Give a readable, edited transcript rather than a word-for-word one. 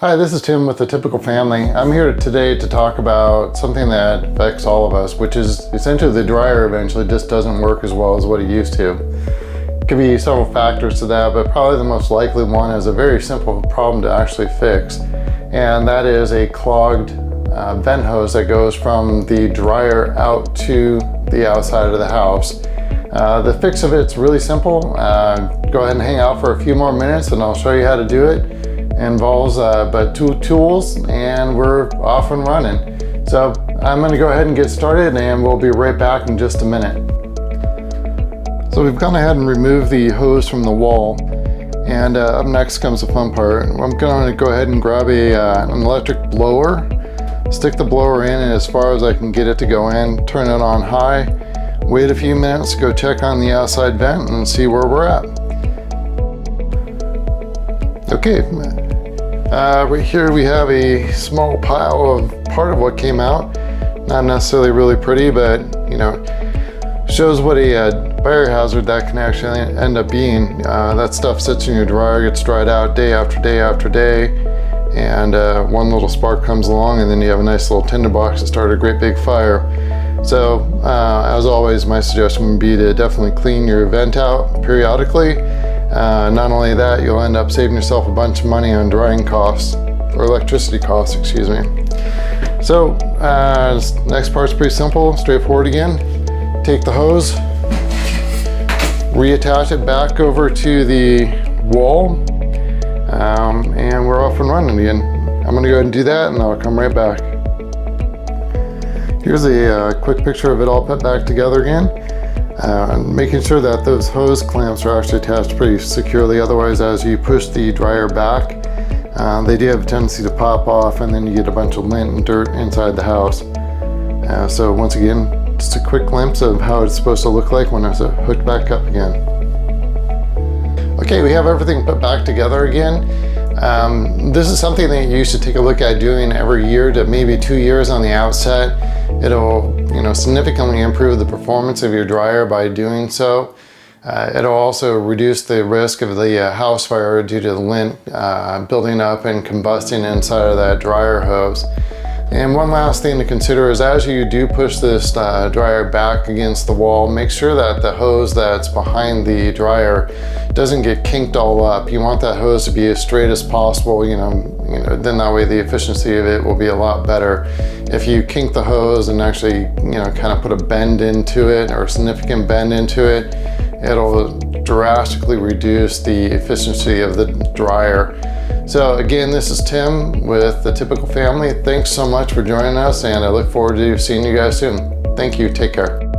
Hi, this is Tim with The Typical Family. I'm here today to talk about something that affects all of us, which is essentially the dryer eventually just doesn't work as well as what it used to. Could be several factors to that, but probably the most likely one is a very simple problem to actually fix, and that is a clogged vent hose that goes from the dryer out to the outside of the house. The fix of it's really simple. Go ahead and hang out for a few more minutes and I'll show you how to do it. It involves but two tools and we're off and running. So I'm going to go ahead and get started and we'll be right back in just a minute. So we've gone ahead and removed the hose from the wall, and up next comes the fun part. I'm going to go ahead and grab an electric blower, stick the blower in as far as I can get it to go in, turn it on high, wait a few minutes, go check on the outside vent and see where we're at. Okay, right here we have a small pile of part of what came out. Not necessarily really pretty, but you know, shows what a fire hazard that can actually end up being. That stuff sits in your dryer, gets dried out day after day after day, and one little spark comes along and then you have a nice little tinderbox to start a great big fire. So as always, my suggestion would be to definitely clean your vent out periodically. Not only that, you'll end up saving yourself a bunch of money on drying costs, or electricity costs, excuse me. So next part's pretty simple, straightforward again. Take the hose, reattach it back over to the wall, and we're off and running again. I'm gonna go ahead and do that and I'll come right back. Here's a quick picture of it all put back together again. Making sure that those hose clamps are actually attached pretty securely, otherwise as you push the dryer back, they do have a tendency to pop off and then you get a bunch of lint and dirt inside the house. So once again, just a quick glimpse of how it's supposed to look like when it's hooked back up again. Okay, we have everything put back together again. This is something that you should take a look at doing every year to maybe 2 years on the outset. It'll significantly improve the performance of your dryer by doing so. It'll also reduce the risk of the house fire due to the lint building up and combusting inside of that dryer hose. And one last thing to consider is as you do push this dryer back against the wall, make sure that the hose that's behind the dryer doesn't get kinked all up. You want that hose to be as straight as possible, then that way the efficiency of it will be a lot better. If you kink the hose and actually, kind of put a bend into it or a significant bend into it, it'll drastically reduce the efficiency of the dryer. So again, this is Tim with The Typical Family. Thanks so much for joining us and I look forward to seeing you guys soon. Thank you, take care.